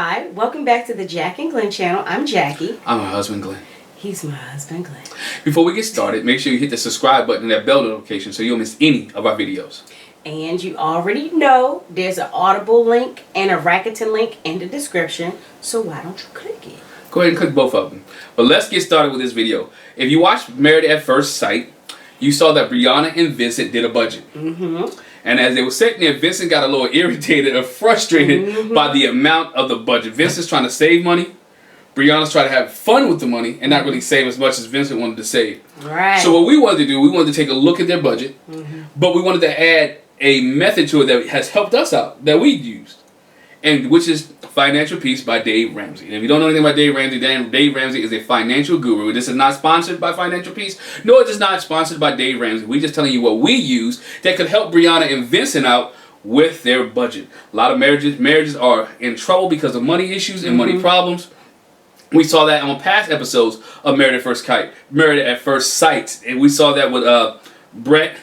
Hi, welcome back to the Jac and Glen channel. I'm Jackie. I'm her husband, Glenn. He's my husband, Glenn. Before we get started, make sure you hit the subscribe button and that bell notification so you don't miss any of our videos. And you already know there's an Audible link and a Rakuten link in the description, so why don't you click it? Go ahead and click both of them. But let's get started with this video. If you watched Married at First Sight, you saw that Briana and Vincent did a budget. And as they were sitting there, Vincent got a little irritated or frustrated by the amount of the budget. Vincent's trying to save money. Briana's trying to have fun with the money and not really save as much as Vincent wanted to save. Right. So what we wanted to do, we wanted to take a look at their budget, but we wanted to add a method to it that has helped us out, that we used, and which is Financial Peace by Dave Ramsey. And if you don't know anything about Dave Ramsey, Dave Ramsey is a financial guru. This is not sponsored by Financial Peace, nor is it not sponsored by Dave Ramsey. We're just telling you what we use that could help Briana and Vincent out with their budget. A lot of marriages are in trouble because of money issues and money problems. We saw that on past episodes of Married at First Sight, and we saw that with Brett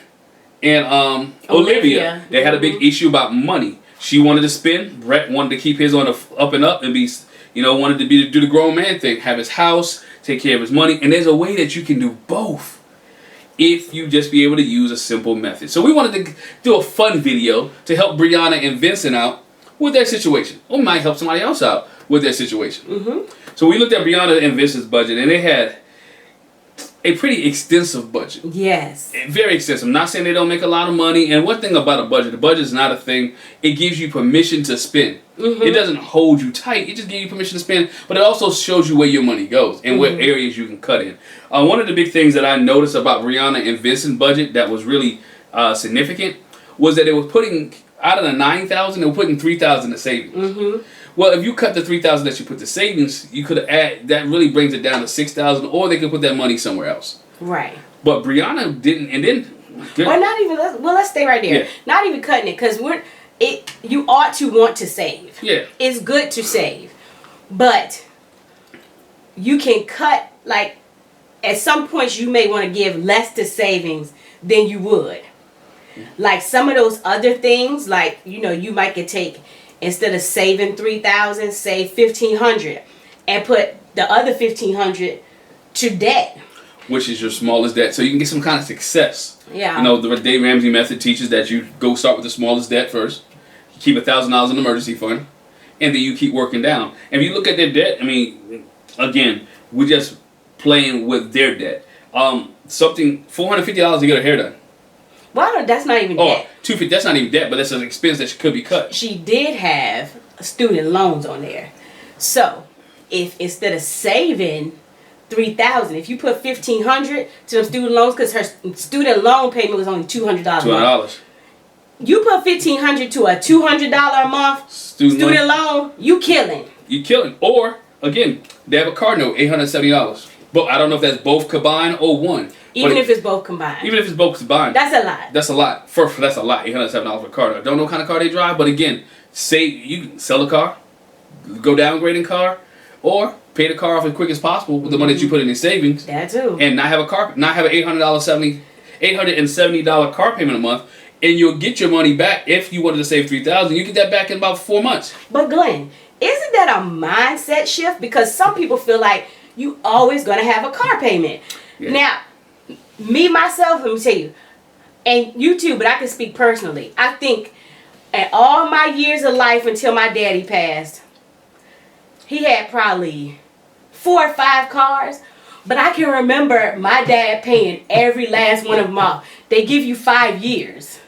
and Olivia. They had a big issue about money. She wanted to spend. Brett wanted to keep his on the up and up and be, wanted to do the grown man thing, have his house, take care of his money. And there's a way that you can do both if you just be able to use a simple method. So we wanted to do a fun video to help Briana and Vincent out with their situation, or might help somebody else out with their situation. So we looked at Briana and Vincent's budget, and they had a pretty extensive budget. Yes. Very extensive. I'm not saying they don't make a lot of money. And one thing about a budget is not a thing. It gives you permission to spend. It doesn't hold you tight. It just gives you permission to spend. But it also shows you where your money goes and what areas you can cut in. One of the big things that I noticed about Briana and Vincent's budget that was really significant was that they were putting, out of the $9,000, they were putting $3,000 in savings. Well, if you cut the $3,000 that you put to savings, you could add, that really brings it down to $6,000, or they could put that money somewhere else. Right. But Briana didn't, and then. Well, not even. Let's stay right there. Yeah. Not even cutting it, because you ought to want to save. Yeah. It's good to save, but you can cut, like, at some points you may want to give less to savings than you would. Like some of those other things, like you might could take. Instead of saving $3,000, save $1,500, and put the other $1,500 to debt, which is your smallest debt, so you can get some kind of success. Yeah. The Dave Ramsey method teaches that you go start with the smallest debt first, you keep $1,000 in the emergency fund, and then you keep working down. And if you look at their debt, again, we're just playing with their debt. Something $450 to get her hair done. Well, that's not even debt. $250. That's not even debt, but that's an expense that could be cut. She did have student loans on there, so if instead of saving $3,000, if you put $1,500 to them student loans, because her student loan payment was only $200. $200. You put $1,500 to a $200 a month student loan. You killing. You killing. Or again, they have a car note, $870. But I don't know if that's both combined or one. Even if it's both combined. Even if it's both combined. That's a lot. That's a lot. That's a lot. $807 for a car. I don't know what kind of car they drive, but again, say you can sell a car, go downgrading car, or pay the car off as quick as possible with the money that you put in savings. That too. And not have an $870 car payment a month, and you'll get your money back if you wanted to save $3,000. You get that back in about 4 months. But Glenn, isn't that a mindset shift? Because some people feel like you always gonna have a car payment. Yeah. Now, me, myself, let me tell you, and you too, but I can speak personally. I think at all my years of life until my daddy passed, he had probably 4 or 5 cars. But I can remember my dad paying every last one of them off. They give you 5 years.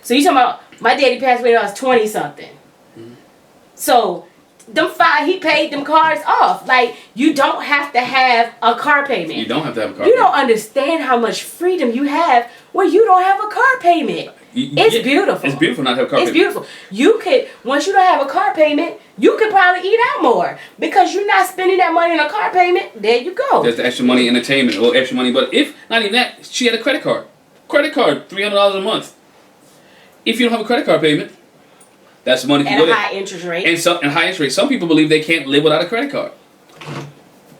So you talking about my daddy passed away when I was 20-something. So them 5, he paid them cars off. Like, you don't have to have a car payment. You don't have to have a car payment. You don't understand how much freedom you have when you don't have a car payment. It's beautiful. It's beautiful not to have a car payment. It's beautiful. You could, once you don't have a car payment, you could probably eat out more because you're not spending that money on a car payment. There you go. There's the extra money in entertainment or extra money. But if, not even that, she had a credit card. Credit card, $300 a month. If you don't have a credit card payment, that's money can go there. And a high interest rate. And high interest rate. Some people believe they can't live without a credit card.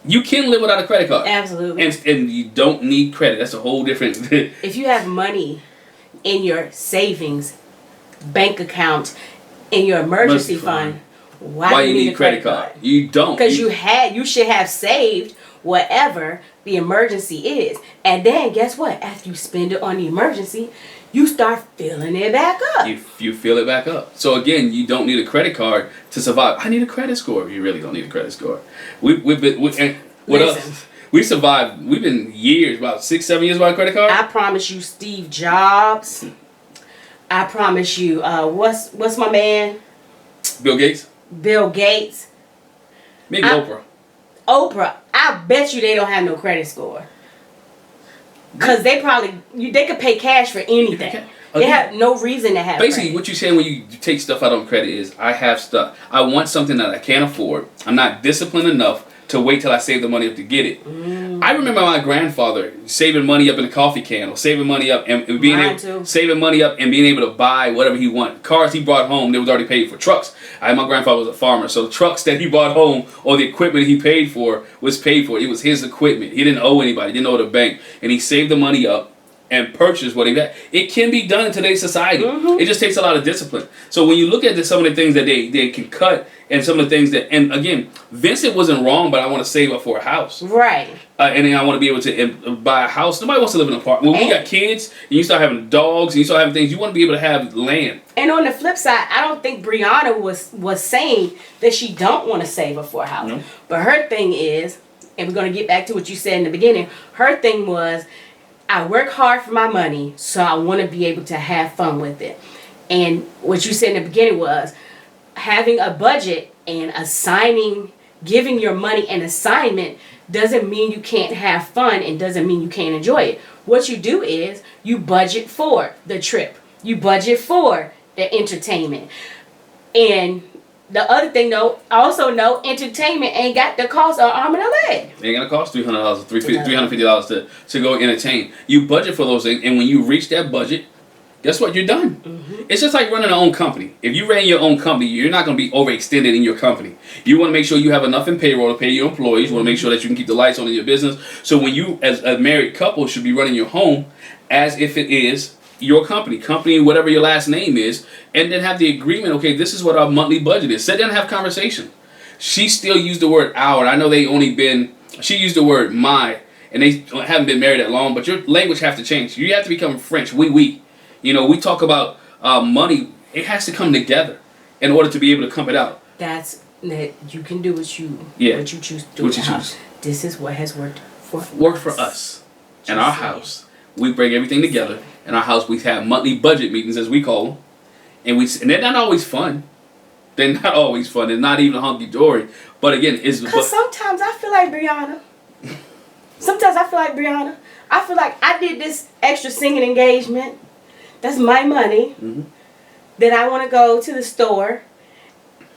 You can live without a credit card. Absolutely. And you don't need credit. That's a whole different... If you have money in your savings bank account, in your emergency fund, why you need a credit card? You don't. Because you should have saved whatever the emergency is. And then guess what? After you spend it on the emergency, you start filling it back up. You fill it back up. So again, you don't need a credit card to survive. I need a credit score. You really don't need a credit score. We survived. We've been years, about 6-7 years without a credit card. I promise you, Steve Jobs. I promise you, what's my man? Bill Gates. Bill Gates. Maybe Oprah. Oprah. I bet you they don't have no credit score. Because they could pay cash for anything. They have no reason to have basically credit. What you're saying when you take stuff out on credit is, I have stuff. I want something that I can't afford. I'm not disciplined enough to wait till I save the money up to get it. I remember my grandfather saving money up in a coffee can, or saving money up and being able to buy whatever he wanted. Cars he brought home, they was already paid for. Trucks. My grandfather was a farmer, so the trucks that he brought home or the equipment he paid for was paid for. It was his equipment. He didn't owe anybody. He didn't owe the bank, and he saved the money up and purchase what he got. It can be done in today's society. It just takes a lot of discipline. So when you look at some of the things that they can cut, and some of the things that, and again, Vincent wasn't wrong, but I want to save up for a house. Right. And then I want to be able to buy a house. Nobody wants to live in an apartment. When we got kids, and you start having dogs, and you start having things, you want to be able to have land. And on the flip side, I don't think Briana was saying that she don't want to save up for a house. No. But her thing is, and we're going to get back to what you said in the beginning, her thing was, I work hard for my money, so I want to be able to have fun with it. And what you said in the beginning was, having a budget and giving your money an assignment doesn't mean you can't have fun and doesn't mean you can't enjoy it. What you do is you budget for the trip. You budget for the entertainment. And the other thing though, also know entertainment ain't got the cost of arm and a leg. It ain't gonna cost $300 or $350 to go entertain. You budget for those things, and when you reach that budget, guess what? You're done. It's just like running your own company. If you ran your own company, you're not going to be overextended in your company. You want to make sure you have enough in payroll to pay your employees. You want to make sure that you can keep the lights on in your business. So when you, as a married couple, should be running your home as if it is your company, whatever your last name is, and then have the agreement, okay, this is what our monthly budget is. Sit down and have conversation. She still used the word our. I know she used the word my, and they haven't been married that long, but your language have to change. You have to become French. Oui. You know, we talk about money. It has to come together in order to be able to come it out. You can do what you choose to do. What you choose. This is what has worked for us. In our house, we bring everything together. In our house, we have monthly budget meetings, as we call them, and they're not always fun. They're not always fun. They're not even hunky dory. But again, because sometimes I feel like Briana. I feel like I did this extra singing engagement. That's my money that I want to go to the store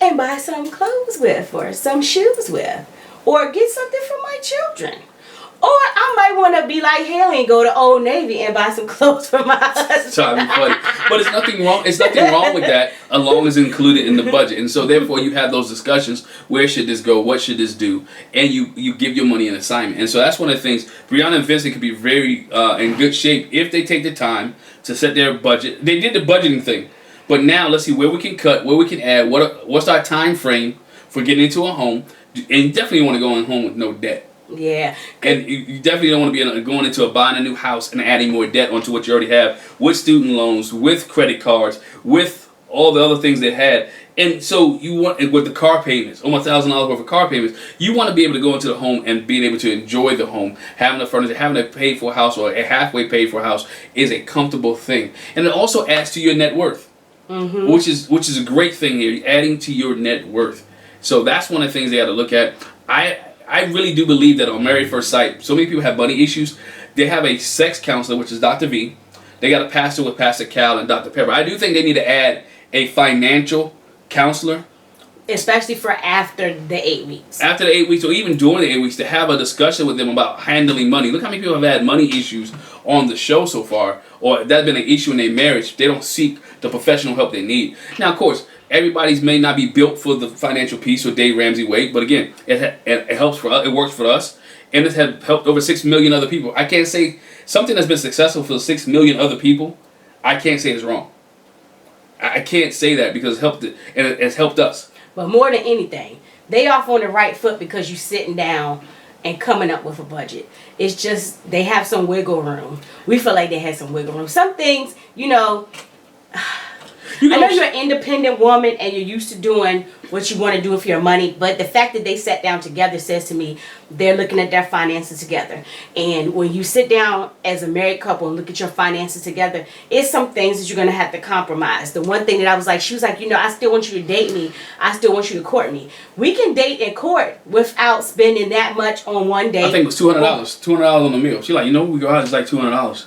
and buy some clothes with, or some shoes with, or get something for my children. Or I might want to be like Haley and go to Old Navy and buy some clothes for my husband. Funny. But it's nothing wrong. It's nothing wrong with that, as long as it's included in the budget. And so therefore you have those discussions. Where should this go? What should this do? And you give your money an assignment. And so that's one of the things. Briana and Vincent could be very in good shape if they take the time to set their budget. They did the budgeting thing. But now let's see where we can cut, where we can add, what's our time frame for getting into a home. And you definitely want to go in home with no debt. Yeah. And you definitely don't want to be going into buying a new house and adding more debt onto what you already have, with student loans, with credit cards, with all the other things they had. And so you want, with the car payments, almost $1,000 worth of car payments, you want to be able to go into the home and being able to enjoy the home. Having the furniture, having a paid for house or a halfway paid for house is a comfortable thing. And it also adds to your net worth, which is a great thing here, adding to your net worth. So that's one of the things they got to look at. I really do believe that on Married First Sight, so many people have money issues. They have a sex counselor, which is Dr. V. They got a pastor with Pastor Cal and Dr. Pepper. I do think they need to add a financial counselor. Especially for after the 8 weeks. After the 8 weeks, or even during the 8 weeks, to have a discussion with them about handling money. Look how many people have had money issues on the show so far, or that's been an issue in their marriage. They don't seek the professional help they need. Now, of course, everybody's may not be built for the financial piece or Dave Ramsey way, but again, it helps for us. It works for us, and it has helped over 6 million other people. I can't say something that's been successful for 6 million other people. I can't say it's wrong. I can't say that because it helped us. But more than anything, they off on the right foot because you sitting down and coming up with a budget. It's just they have some wiggle room. We feel like they had some wiggle room. Some things, you know, I know you're an independent woman and you're used to doing what you want to do with your money, but the fact that they sat down together says to me they're looking at their finances together. And when you sit down as a married couple and look at your finances together, it's some things that you're going to have to compromise. The one thing that I was like, she was like, you know, I still want you to date me. I still want you to court me. We can date and court without spending that much on one date. I think it was $200. $200 on the meal. She's like, you know, we go out, it's like $200.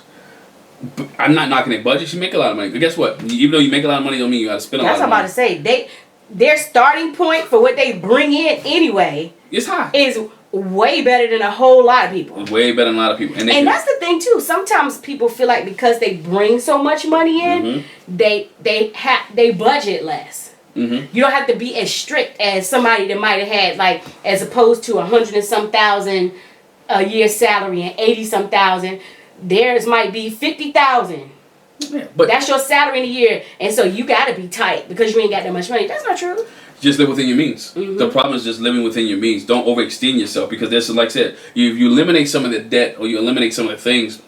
I'm not knocking their budget. She make a lot of money. But guess what? Even though you make a lot of money, don't mean you got to spend a lot of money. That's what I'm about to say. Their starting point for what they bring in anyway it's high. Is way better than a whole lot of people. It's way better than a lot of people. And that's the thing too. Sometimes people feel like because they bring so much money in, they budget less. You don't have to be as strict as somebody that might have had, like, as opposed to 100 and some thousand a year salary and 80 some thousand. Theirs might be 50,000. Yeah, but that's your salary in a year, and so you gotta be tight because you ain't got that much money. That's not true. Just live within your means. The problem is just living within your means. Don't overextend yourself, because there's, like I said, if you eliminate some of the debt or you eliminate some of the things,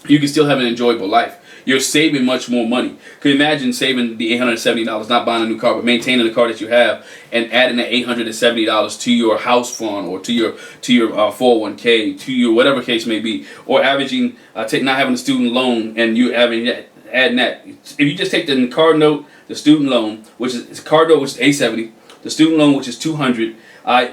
you can still have an enjoyable life. You're saving much more money. Could you imagine saving the $870, not buying a new car, but maintaining the car that you have, and adding that $870 to your house fund or to your 401k, to your whatever case may be, or averaging not having a student loan and you adding that. If you just take the car note, the student loan, which is car note, which is $870, the student loan, which is $200,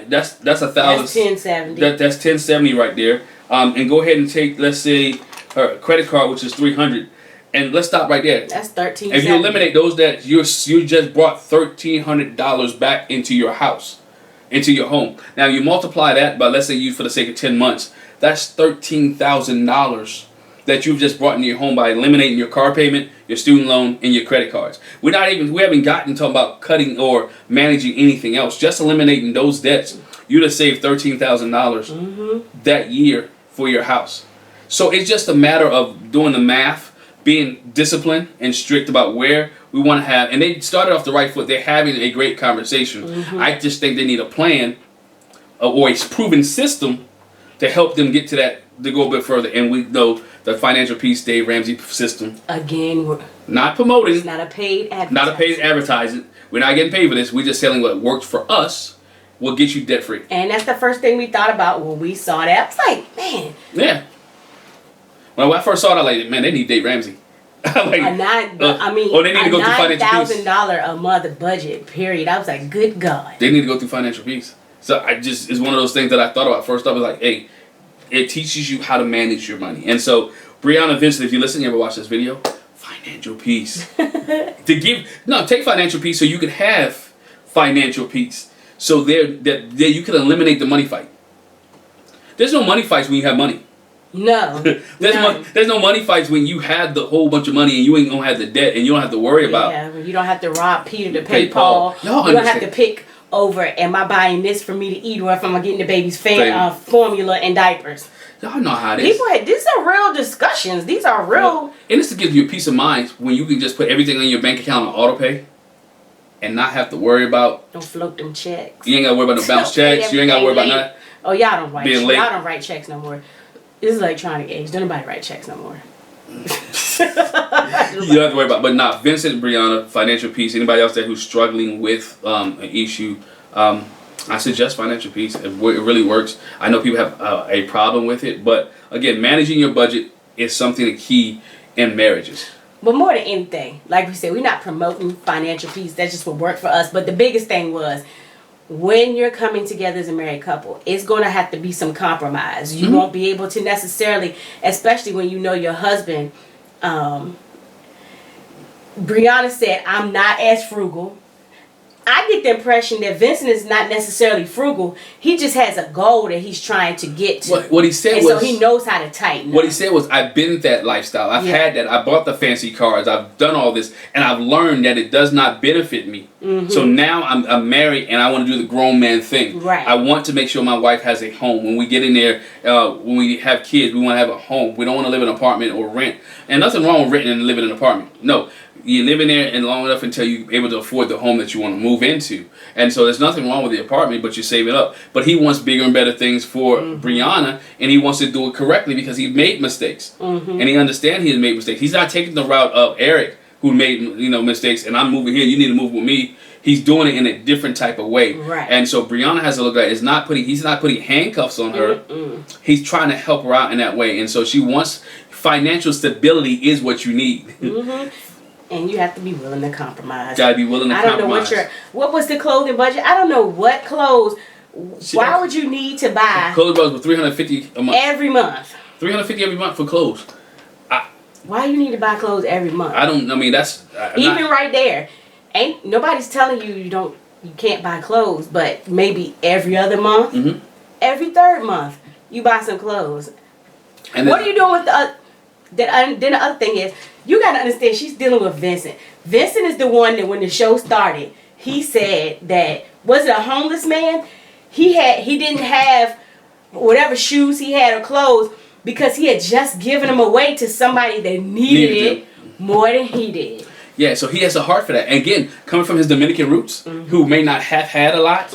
that's $1,000. That's $1,070. That's $1,070 right there. And go ahead and take, let's say, her credit card, which is $300. And let's stop right there. That's $1,370. If you eliminate those debts, you just brought $1,300 back into your house, into your home. Now you multiply that by, let's say, you for the sake of 10 months, that's $13,000 that you've just brought into your home by eliminating your car payment, your student loan, and your credit cards. We haven't gotten to talking about cutting or managing anything else. Just eliminating those debts, you'd have saved $13,000 that year for your house. So it's just a matter of doing the math, being disciplined and strict about where we want to have, and they started off the right foot. They're having a great conversation. I just think they need a plan or a proven system to help them get to that, to go a bit further. And we know the financial peace Dave Ramsey system. Again, we're not promoting. It's not a paid advertising. Not a paid advertising. We're not getting paid for this. We're just selling what works for us. Will get you debt free. And that's the first thing we thought about when we saw that. I was like, man. Yeah. When I first saw it, I was like, man, they need Dave Ramsey. Or they need to go through financial peace. $9,000 a month budget, period. I was like, good God. They need to go through financial peace. So it's one of those things that I thought about first. I was like, hey, it teaches you how to manage your money. And so, Briana and Vincent, if you listen, you ever watch this video? Financial peace. Take financial peace so you can have financial peace. So there you can eliminate the money fight. There's no money fights when you have money. No. There's no money fights when you have the whole bunch of money and you ain't gonna have the debt and you don't have to worry about. Yeah, you don't have to rob Peter to pay Paul. You don't have to pick over, am I buying this for me to eat, or if I'm getting the baby's formula and diapers. Y'all know how it is. These are real discussions. These are real. And it's to give you a peace of mind when you can just put everything on your bank account on auto pay and not have to worry about. Don't float them checks. You ain't gotta worry about no bounce checks. You ain't gotta worry about nothing. Oh, y'all don't write. Y'all don't write checks no more. This is electronic age. Don't nobody write checks no more. You don't have to worry about. But not Vincent and Briana, financial peace. Anybody else there who's struggling with an issue, I suggest financial peace. It really works. I know people have a problem with it, but again, managing your budget is something key in marriages. But more than anything, like we said, we're not promoting financial peace. That's just what worked for us. But the biggest thing was, when you're coming together as a married couple, it's going to have to be some compromise. You won't be able to necessarily, especially when you know your husband. Briana said, I'm not as frugal. I get the impression that Vincent is not necessarily frugal. He just has a goal that he's trying to get to. What he said was, so he knows how to tighten. What he said was, I've been that lifestyle. I've had that. I bought the fancy cars. I've done all this, and I've learned that it does not benefit me. So now I'm married, and I want to do the grown man thing. Right. I want to make sure my wife has a home. When we get in there, when we have kids, we want to have a home. We don't want to live in an apartment or rent. And nothing wrong with renting and living in an apartment. No. you live in there and long enough until you're able to afford the home that you want to move into. And so there's nothing wrong with the apartment, but you save it up. But he wants bigger and better things for Briana, and he wants to do it correctly because he made mistakes. And he understands he has made mistakes. He's not taking the route of Eric, who made mistakes, and I'm moving here, you need to move with me. He's doing it in a different type of way. Right. And so Briana has to look at it. He's not putting handcuffs on her. He's trying to help her out in that way. And so she wants financial stability is what you need. And you have to be willing to compromise. Gotta be willing to compromise. I don't know what was the clothing budget? I don't know what clothes. Why would you need to buy clothes budget was $350 a month. Every month. $350 every month for clothes. Why you need to buy clothes every month? That's even right there. Ain't nobody's telling you can't buy clothes, but maybe every other month, every third month, you buy some clothes. And what are you doing with then the other thing is, you got to understand, she's dealing with Vincent. Vincent is the one that when the show started, he said that, was it a homeless man? He didn't have whatever shoes he had or clothes because he had just given them away to somebody that needed it more than he did. Yeah, so he has a heart for that. And again, coming from his Dominican roots, who may not have had a lot,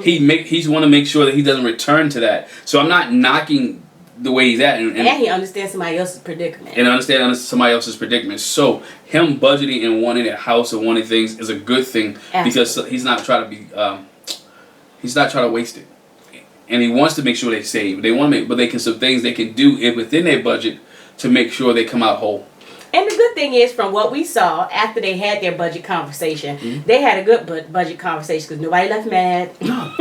he's want to make sure that he doesn't return to that. So I'm not knocking the way he's at, and he understands somebody else's predicament. And understand somebody else's predicament. So him budgeting and wanting a house and wanting things is a good thing. Absolutely. Because he's not trying to be, he's not trying to waste it, and he wants to make sure they save. They want to make, but they can some things they can do within their budget to make sure they come out whole. And the good thing is, from what we saw after they had their budget conversation, they had a good budget conversation because nobody left mad. No.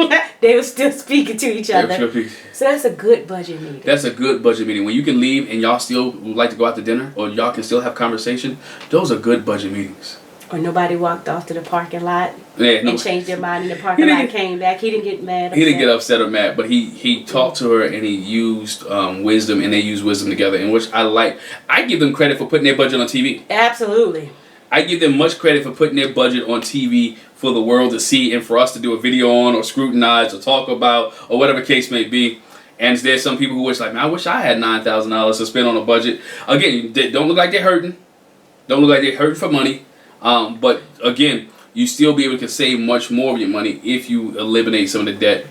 They were still speaking to each other. So that's a good budget meeting. That's a good budget meeting. When you can leave and y'all still would like to go out to dinner, or y'all can still have conversation, those are good budget meetings. Or nobody walked off to the parking lot and changed their mind in the parking lot and came back. He didn't get mad. He didn't get upset or mad, but he talked to her and he used wisdom, and they used wisdom together, in which I like. I give them credit for putting their budget on TV. Absolutely. I give them much credit for putting their budget on TV for the world to see and for us to do a video on or scrutinize or talk about or whatever case may be. And there's some people who wish like, man, I wish I had $9,000 to spend on a budget. Again, they don't look like they're hurting. Don't look like they're hurting for money. But again, you still be able to save much more of your money if you eliminate some of the debt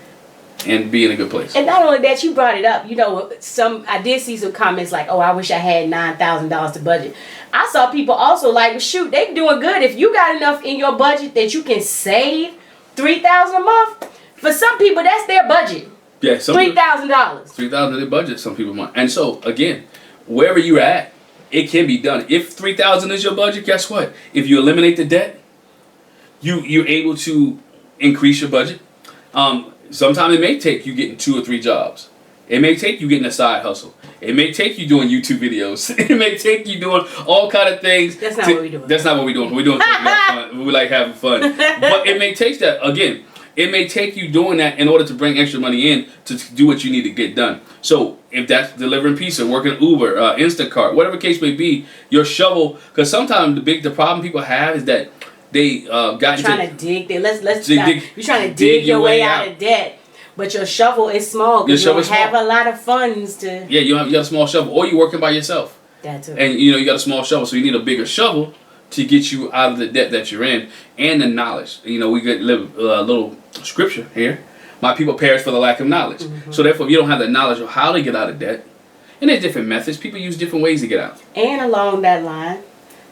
and be in a good place. And not only that, you brought it up. I did see some comments like, "Oh, I wish I had $9,000 to budget." I saw people also like, "Shoot, they doing good. If you got enough in your budget that you can save $3,000 a month." For some people, that's their budget. Yeah, $3,000. $3,000 in their budget. Some people want, and so again, wherever you're at, it can be done. If $3,000 is your budget, guess what? If you eliminate the debt, you're able to increase your budget. Sometimes it may take you getting 2 or 3 jobs. It may take you getting a side hustle. It may take you doing YouTube videos. It may take you doing all kind of things. That's not what we're doing. That's not what we're doing. We're doing fun. We like having fun. But it may take that, again, it may take you doing that in order to bring extra money in to do what you need to get done. So if that's delivering pizza, working Uber, Instacart, whatever case may be, your shovel, because sometimes the problem people have is that they got trying to dig. You're trying to dig your way out of debt, but your shovel is small because you don't have a lot of funds to. Yeah, you got a small shovel, or you're working by yourself. That too. And you got a small shovel, so you need a bigger shovel to get you out of the debt that you're in, and the knowledge. We get a little scripture here. My people perish for the lack of knowledge. So therefore, if you don't have the knowledge of how to get out of debt, and there's different methods. People use different ways to get out. And along that line,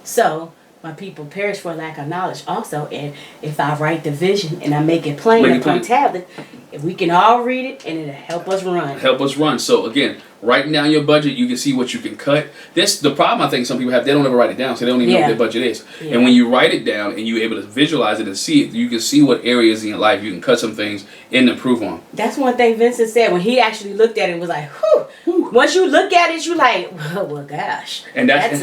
so my people perish for lack of knowledge also. And if I write the vision and I make it plain upon tablet, if we can all read it, and it'll help us run. Help us run. So again, writing down your budget, you can see what you can cut. The problem I think some people have, they don't ever write it down, so they don't even know what their budget is. Yeah. And when you write it down and you're able to visualize it and see it, you can see what areas in your life you can cut some things and improve on. That's one thing Vincent said when he actually looked at it and was like, whew. Once you look at it, you're like, well gosh, and that's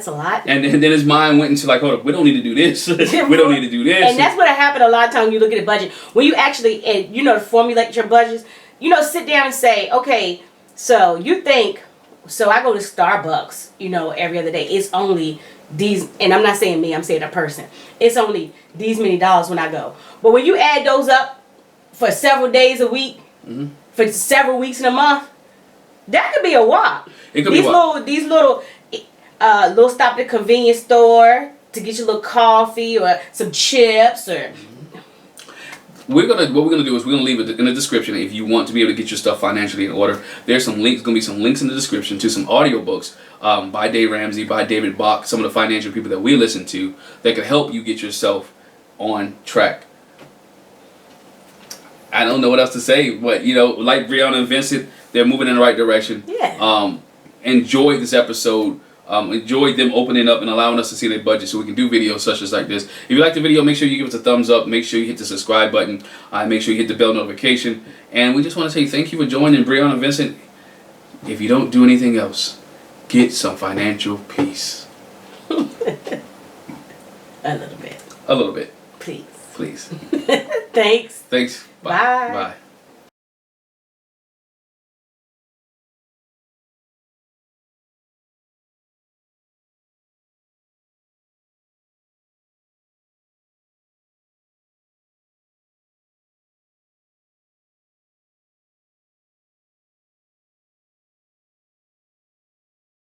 a lot. And then his mind went into like, hold up, we don't need to do this. We don't need to do this. And that's what happened a lot of times when you look at a budget. When you actually, formulate your budgets, sit down and say, okay, so you think, so I go to Starbucks, every other day. It's only these, and I'm not saying me, I'm saying a person. It's only these many dollars when I go. But when you add those up for several days a week, for several weeks in a month, that could be a whop. It could be a whop. These little stop at the convenience store, to get you a little coffee or some chips or. What we're gonna do is we're gonna leave it in the description if you want to be able to get your stuff financially in order. There's some links, gonna be some links in the description to some audiobooks by Dave Ramsey, by David Bach, some of the financial people that we listen to that can help you get yourself on track. I don't know what else to say, but like Briana and Vincent, they're moving in the right direction. Yeah. Enjoyed this episode. Enjoyed them opening up and allowing us to see their budget so we can do videos such as like this. If you like the video, make sure you give us a thumbs up. Make sure you hit the subscribe button. Make sure you hit the bell notification. And we just want to say thank you for joining Briana and Vincent. If you don't do anything else, get some financial peace. A little bit. A little bit. Please. Please. Thanks. Thanks. Bye. Bye.